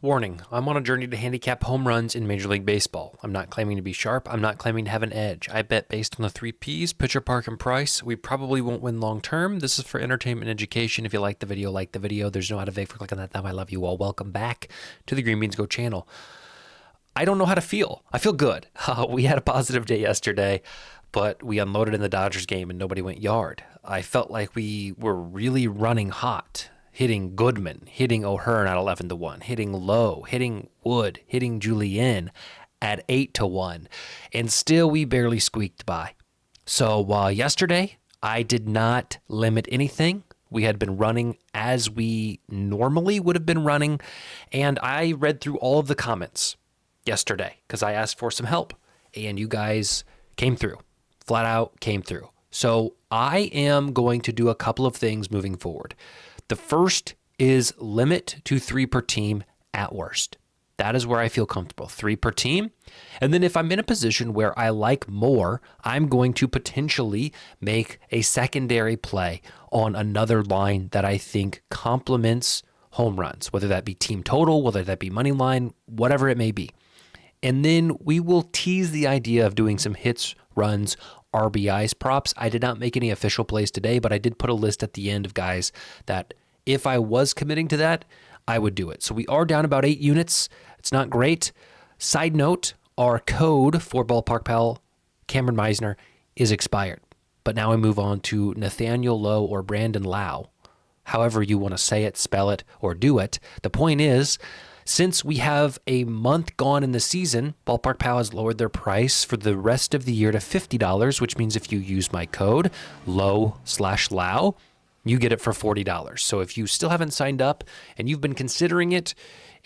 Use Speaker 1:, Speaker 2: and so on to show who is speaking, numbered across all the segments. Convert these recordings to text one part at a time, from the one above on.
Speaker 1: Warning, I'm on a journey to handicap home runs in Major League Baseball. I'm not claiming to be sharp. I'm not claiming to have an edge. I bet based on the three Ps, pitcher, park, and price. We probably won't win long term. This is for entertainment and education. If you like the video, like the video. There's no out-of-date for clicking that thumb. I love you all. Welcome back to the Green Beans Go channel. I don't know how to feel. I feel good. We had a positive day yesterday, but we unloaded in the Dodgers game and nobody went yard. I felt like we were really running hot. Hitting Goodman, hitting O'Hearn at 11-1, hitting Lowe, hitting Wood, hitting Julian at 8-1, and still we barely squeaked by. So yesterday, I did not limit anything. We had been running as we normally would have been running, and I read through all of the comments yesterday because I asked for some help, and you guys came through, flat out came through. So I am going to do a couple of things moving forward. The first is limit to 3 per team at worst. That is where I feel comfortable, 3 per team. And then if I'm in a position where I like more, I'm going to potentially make a secondary play on another line that I think complements home runs, whether that be team total, whether that be money line, whatever it may be. And then we will tease the idea of doing some hits, runs, RBIs, props. I did not make any official plays today, but I did put a list at the end of guys that if I was committing to that, I would do it. So we are down about 8 units. It's not great. Side note, our code for Ballpark Pal, Cameron Meisner, is expired. But now I move on to Nathaniel Lowe or Brandon Lau. However you want to say it, spell it, or do it. The point is, since we have a month gone in the season, Ballpark Pal has lowered their price for the rest of the year to $50, which means if you use my code, LOW/Lau, you get it for $40. So if you still haven't signed up and you've been considering it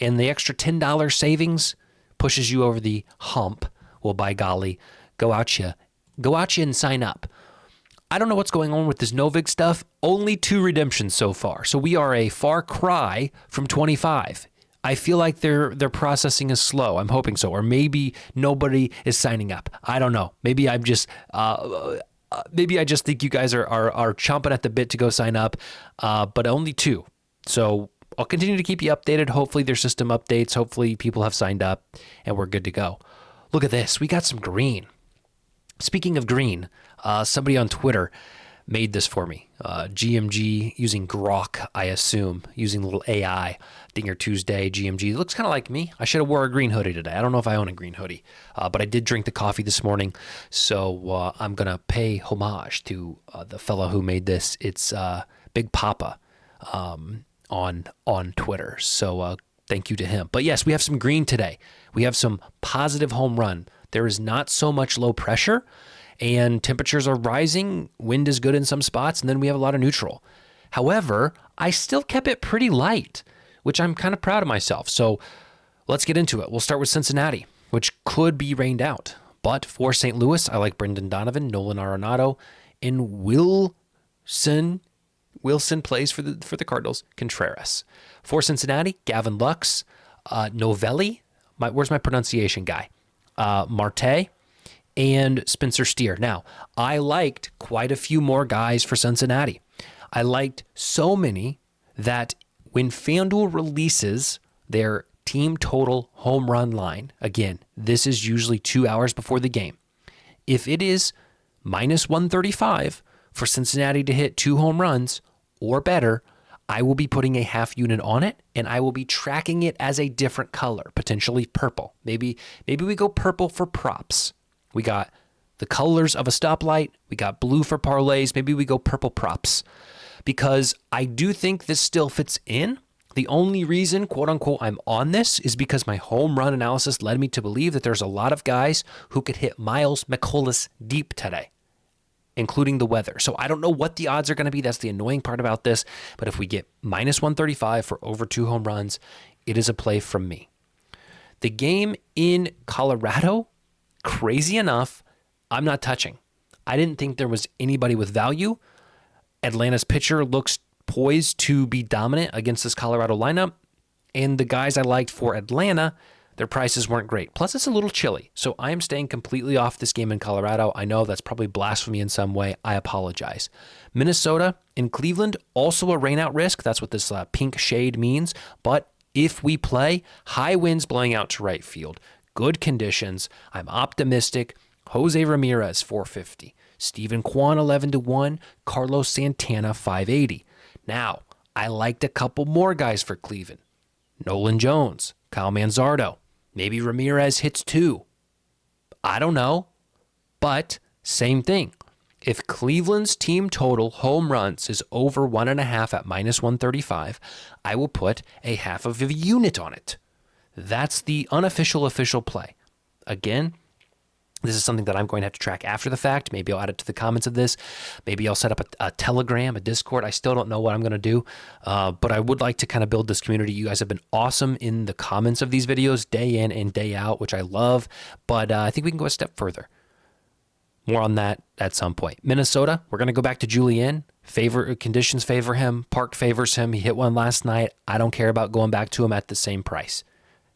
Speaker 1: and the extra $10 savings pushes you over the hump, well, by golly, go out you and sign up. I don't know what's going on with this Novig stuff. Only 2 redemptions so far. So we are a far cry from 25. I feel like their processing is slow. I'm hoping so. Or maybe nobody is signing up. I don't know. Maybe I'm just maybe I just think you guys are chomping at the bit to go sign up, but only 2. So I'll continue to keep you updated. Hopefully there's system updates. Hopefully people have signed up and we're good to go. Look at this. We got some green. Speaking of green, somebody on Twitter made this for me. GMG using Grok, I assume, using a little AI. Dinger Tuesday, GMG. It looks kind of like me. I should have wore a green hoodie today. I don't know if I own a green hoodie, but I did drink the coffee this morning, so I'm going to pay homage to the fellow who made this. It's Big Papa on Twitter, so thank you to him. But yes, we have some green today. We have some positive home run. There is not so much low pressure, and temperatures are rising. Wind is good in some spots, and then we have a lot of neutral. However, I still kept it pretty light, which I'm kind of proud of myself. So let's get into it. We'll start with Cincinnati, which could be rained out. But for St. Louis, I like Brendan Donovan, Nolan Arenado, and Wilson plays for the Cardinals, Contreras. For Cincinnati, Gavin Lux, Novelli, where's my pronunciation guy? Marte, and Spencer Steer. Now, I liked quite a few more guys for Cincinnati. I liked so many that when FanDuel releases their team total home run line, again, this is usually 2 hours before the game. If it is minus 135 for Cincinnati to hit 2 home runs or better, I will be putting a half unit on it, and I will be tracking it as a different color, potentially purple. Maybe we go purple for props. We got the colors of a stoplight. We got blue for parlays. Maybe we go purple props, because I do think this still fits in. The only reason, quote unquote, I'm on this is because my home run analysis led me to believe that there's a lot of guys who could hit Miles McCollum deep today, including the weather. So I don't know what the odds are going to be. That's the annoying part about this. But if we get minus 135 for over 2 home runs, it is a play from me. The game in Colorado, crazy enough, I'm not touching. I didn't think there was anybody with value. Atlanta's pitcher looks poised to be dominant against this Colorado lineup. And the guys I liked for Atlanta, their prices weren't great. Plus, it's a little chilly. So I am staying completely off this game in Colorado. I know that's probably blasphemy in some way. I apologize. Minnesota and Cleveland, also a rainout risk. That's what this pink shade means. But If we play, high winds blowing out to right field, good conditions, I'm optimistic. Jose Ramirez, 450. Steven Kwan, 11-1. Carlos Santana, 580. Now, I liked a couple more guys for Cleveland. Nolan Jones, Kyle Manzardo. Maybe Ramirez hits 2. I don't know. But same thing. If Cleveland's team total home runs is over 1.5 at -135, I will put a half of a unit on it. That's the unofficial official play. Again, this is something that I'm going to have to track after the fact. Maybe I'll add it to the comments of this. Maybe I'll set up a Telegram, a Discord. I still don't know what I'm going to do, but I would like to kind of build this community. You guys have been awesome in the comments of these videos, day in and day out, which I love, but I think we can go a step further. More on that at some point. Minnesota, we're going to go back to Julian. Conditions favor him. Park favors him. He hit one last night. I don't care about going back to him at the same price.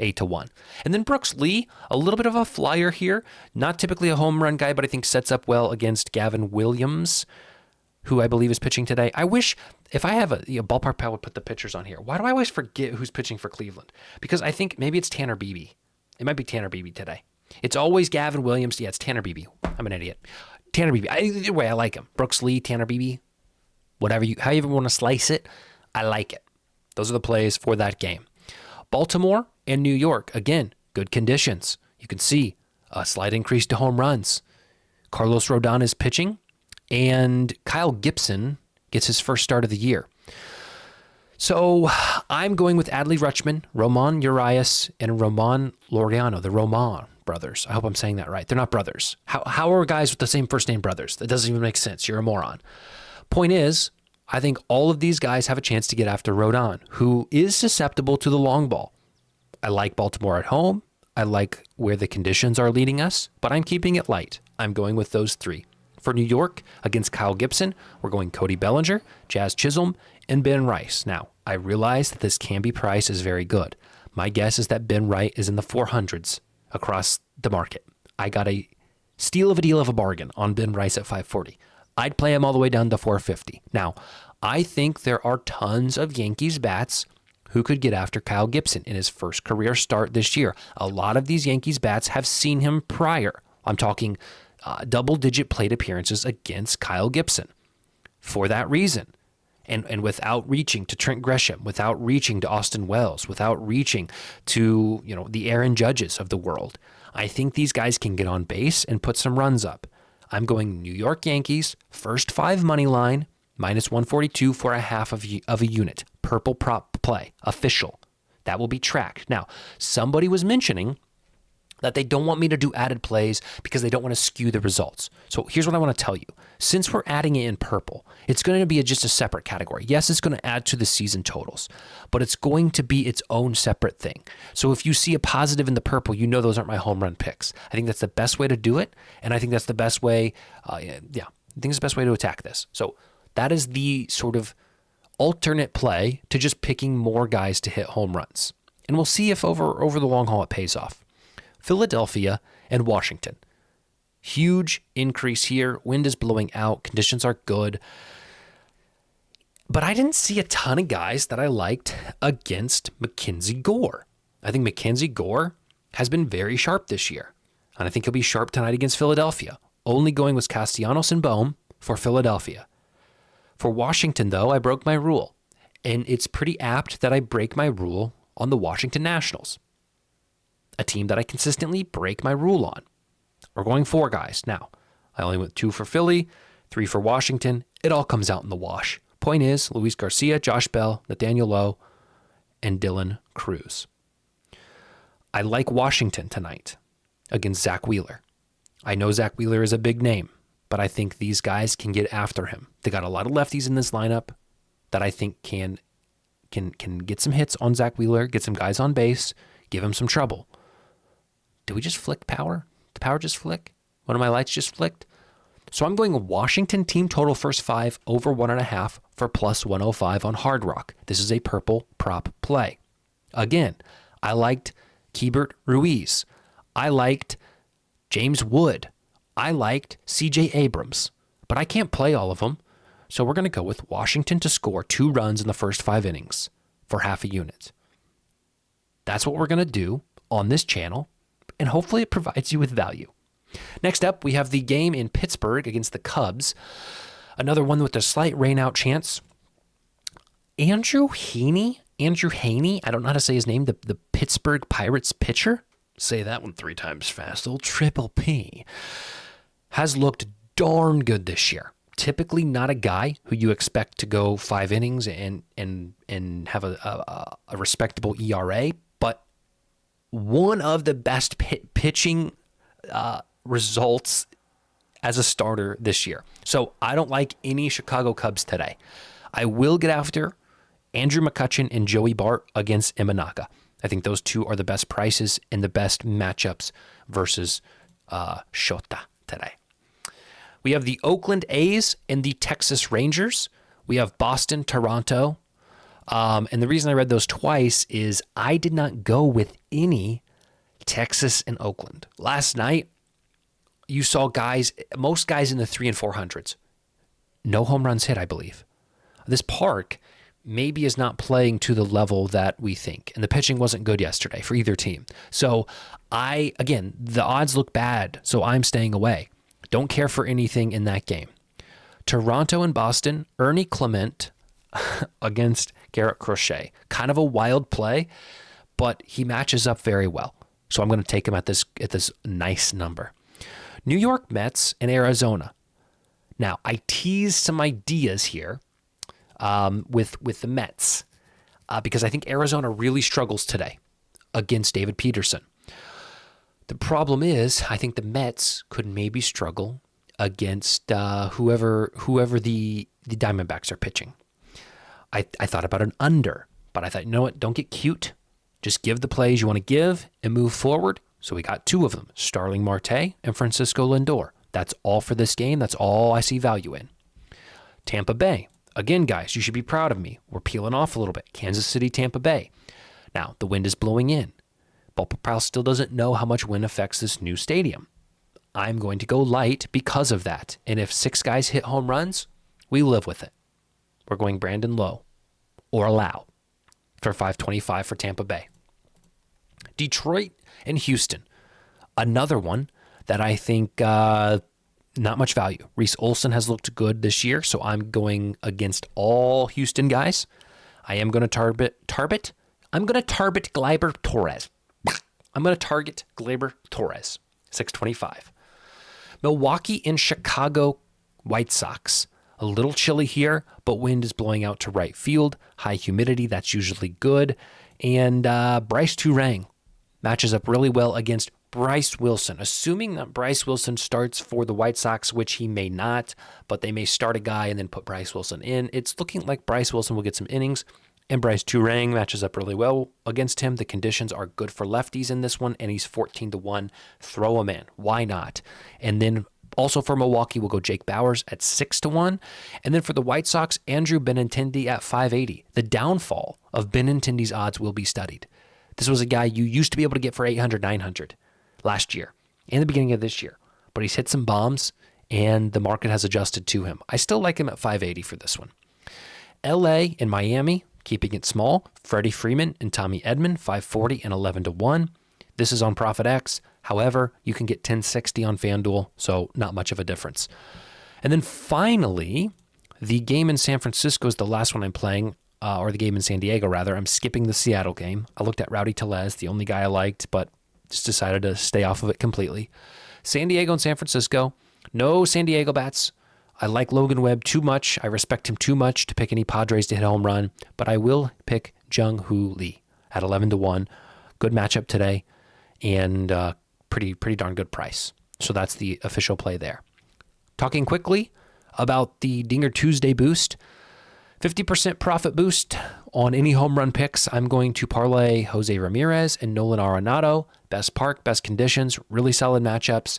Speaker 1: 8-1. And then Brooks Lee, a little bit of a flyer here. Not typically a home run guy, but I think sets up well against Gavin Williams, who I believe is pitching today. I wish, if I have Ballpark Pal would put the pitchers on here. Why do I always forget who's pitching for Cleveland? Because I think maybe it's Tanner Beebe. It might be Tanner Beebe today. It's always Gavin Williams. Yeah, it's Tanner Beebe. I'm an idiot. Tanner Beebe. Either way, I like him. Brooks Lee, Tanner Beebe, however you want to slice it, I like it. Those are the plays for that game. Baltimore and New York, again, good conditions. You can see a slight increase to home runs. Carlos Rodon is pitching, and Kyle Gibson gets his first start of the year. So I'm going with Adley Rutschman, Roman Urias, and Roman Laureano, the Roman brothers. I hope I'm saying that right. They're not brothers. How are guys with the same first name brothers? That doesn't even make sense. You're a moron. Point is, I think all of these guys have a chance to get after Rodon, who is susceptible to the long ball. I like Baltimore at home. I like where the conditions are leading us, but I'm keeping it light. I'm going with those 3. For New York, against Kyle Gibson, we're going Cody Bellinger, Jazz Chisholm, and Ben Rice. Now, I realize that this Canby price is very good. My guess is that Ben Wright is in the 400s across the market. I got a steal of a deal of a bargain on Ben Rice at 540. I'd play him all the way down to 450. Now, I think there are tons of Yankees bats who could get after Kyle Gibson in his first career start this year. A lot of these Yankees bats have seen him prior. I'm talking double-digit plate appearances against Kyle Gibson. For that reason, and without reaching to Trent Grisham, without reaching to Austin Wells, without reaching to the Aaron Judges of the world, I think these guys can get on base and put some runs up. I'm going New York Yankees, first 5 money line, -142 for a half of a unit. Purple prop play, official. That will be tracked. Now, somebody was mentioning that they don't want me to do added plays because they don't want to skew the results. So here's what I want to tell you. Since we're adding it in purple, it's going to be just a separate category. Yes, it's going to add to the season totals, but it's going to be its own separate thing. So if you see a positive in the purple, those aren't my home run picks. I think that's the best way to do it, and I think that's the best way, I think it's the best way to attack this. So that is the sort of alternate play to just picking more guys to hit home runs. And we'll see if over the long haul it pays off. Philadelphia and Washington. Huge increase here. Wind is blowing out. Conditions are good. But I didn't see a ton of guys that I liked against Mackenzie Gore. I think Mackenzie Gore has been very sharp this year. And I think he'll be sharp tonight against Philadelphia. Only going with Castellanos and Bohm for Philadelphia. For Washington, though, I broke my rule. And it's pretty apt that I break my rule on the Washington Nationals, a team that I consistently break my rule on. We're going 4 guys. Now, I only went 2 for Philly, 3 for Washington. It all comes out in the wash. Point is, Luis Garcia, Josh Bell, Nathaniel Lowe, and Dylan Cruz. I like Washington tonight against Zach Wheeler. I know Zach Wheeler is a big name, but I think these guys can get after him. They got a lot of lefties in this lineup that I think can get some hits on Zach Wheeler, get some guys on base, give him some trouble. Did we just flick power? The power just flick? One of my lights just flicked? So I'm going Washington team total first 5 over 1.5 for +105 on Hard Rock. This is a purple prop play. Again, I liked Keibert Ruiz. I liked James Wood. I liked CJ Abrams. But I can't play all of them. So we're going to go with Washington to score 2 runs in the first 5 innings for half a unit. That's what we're going to do on this channel, and hopefully it provides you with value. Next up, we have the game in Pittsburgh against the Cubs. Another one with a slight rainout chance. Andrew Heaney, I don't know how to say his name, the Pittsburgh Pirates pitcher. Say that one 3 times fast. Old Triple P has looked darn good this year. Typically not a guy who you expect to go 5 innings and have a respectable ERA, but one of the best pitching results as a starter this year. So I don't like any Chicago Cubs today. I will get after Andrew McCutchen and Joey Bart against Imanaga. I think those two are the best prices and the best matchups versus Shota today. We have the Oakland A's and the Texas Rangers. We have Boston, Toronto. And the reason I read those twice is I did not go with any Texas and Oakland. Last night, you saw most guys in the 300 and 400s. No home runs hit, I believe. This park maybe is not playing to the level that we think. And the pitching wasn't good yesterday for either team. So the odds look bad, so I'm staying away. Don't care for anything in that game. Toronto and Boston, Ernie Clement against Garrett Crochet. Kind of a wild play, but he matches up very well. So I'm going to take him at this nice number. New York Mets and Arizona. Now, I teased some ideas here with the Mets because I think Arizona really struggles today against David Peterson. The problem is I think the Mets could maybe struggle against whoever the Diamondbacks are pitching. I thought about an under, but I thought, you know what, don't get cute. Just give the plays you want to give and move forward. So we got 2 of them, Starling Marte and Francisco Lindor. That's all for this game. That's all I see value in. Tampa Bay. Again, guys, you should be proud of me. We're peeling off a little bit. Kansas City, Tampa Bay. Now, the wind is blowing in. Ballpark Pal still doesn't know how much wind affects this new stadium. I'm going to go light because of that. And if 6 guys hit home runs, we live with it. We're going Brandon Lowe or Lau for $5.25 for Tampa Bay. Detroit and Houston. Another one that I think not much value. Reese Olson has looked good this year, so I'm going against all Houston guys. I am going to target Gleyber Torres. I'm going to target Gleyber Torres, $6.25. Milwaukee and Chicago White Sox. A little chilly here, but wind is blowing out to right field. High humidity, that's usually good. And Bryce Turang matches up really well against Bryce Wilson. Assuming that Bryce Wilson starts for the White Sox, which he may not, but they may start a guy and then put Bryce Wilson in. It's looking like Bryce Wilson will get some innings, and Bryce Turang matches up really well against him. The conditions are good for lefties in this one, and he's 14-1. Throw him in. Why not? And then also for Milwaukee, we'll go Jake Bauers at 6-1. And then for the White Sox, Andrew Benintendi at 580. The downfall of Benintendi's odds will be studied. This was a guy you used to be able to get for 800, 900 last year and the beginning of this year. But he's hit some bombs, and the market has adjusted to him. I still like him at 580 for this one. LA and Miami, keeping it small. Freddie Freeman and Tommy Edman, 540 and 11-1. This is on ProfitX. However, you can get 1060 on FanDuel, so not much of a difference. And then finally, the game in San Francisco is the last one I'm playing, or the game in San Diego, rather. I'm skipping the Seattle game. I looked at Rowdy Tellez, the only guy I liked, but just decided to stay off of it completely. San Diego and San Francisco. No San Diego bats. I like Logan Webb too much. I respect him too much to pick any Padres to hit a home run, but I will pick Jung-Hoo Lee at 11-1. Good matchup today, and pretty darn good price. So that's the official play there. Talking quickly about the Dinger Tuesday boost. 50% profit boost on any home run picks. I'm going to parlay Jose Ramirez and Nolan Arenado. Best park, best conditions, really solid matchups.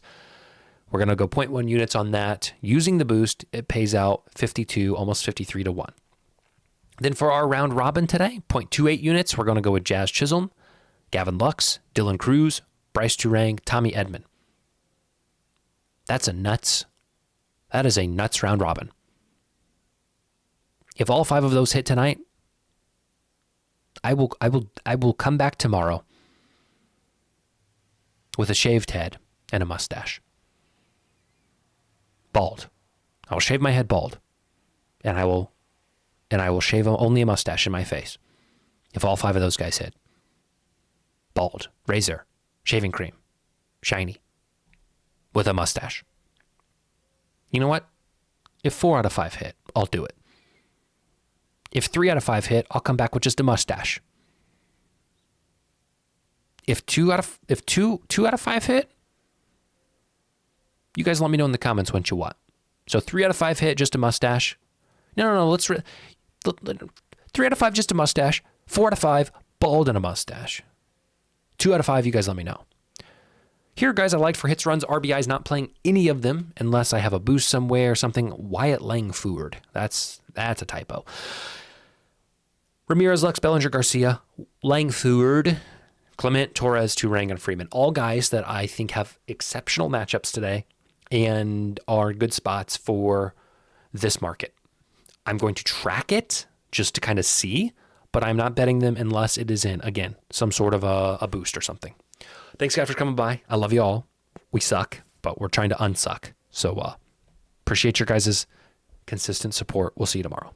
Speaker 1: We're going to go 0.1 units on that. Using the boost, it pays out 52, almost 53-1. Then for our round robin today, 0.28 units, we're going to go with Jazz Chisholm, Gavin Lux, Dylan Cruz, Bryce Turang, Tommy Edman. That is a nuts round robin. If all 5 of those hit tonight, I will come back tomorrow with a shaved head and a mustache. Bald. I will shave my head bald. And I will shave only a mustache in my face. If all 5 of those guys hit. Bald. Razor. Shaving cream. Shiny. With a mustache. You know what? If 4 out of 5 hit, I'll do it. If 3 out of 5 hit, I'll come back with just a mustache. If 2 out of 5 hit, you guys let me know in the comments what you want. So 3 out of 5 hit, just a mustache. No. 3 out of 5, just a mustache. 4 out of 5, bald and a mustache. 2 out of 5, you guys let me know. Here, guys, I liked for hits, runs, RBIs, not playing any of them unless I have a boost somewhere or something. Wyatt Langford. That's a typo. Ramirez, Lux, Bellinger, Garcia, Langford, Clement, Torres, Turang, and Freeman. All guys that I think have exceptional matchups today and are good spots for this market. I'm going to track it just to kind of see, but I'm not betting them unless it is in, again, some sort of a boost or something. Thanks, guys, for coming by. I love you all. We suck, but we're trying to unsuck. So appreciate your guys' consistent support. We'll see you tomorrow.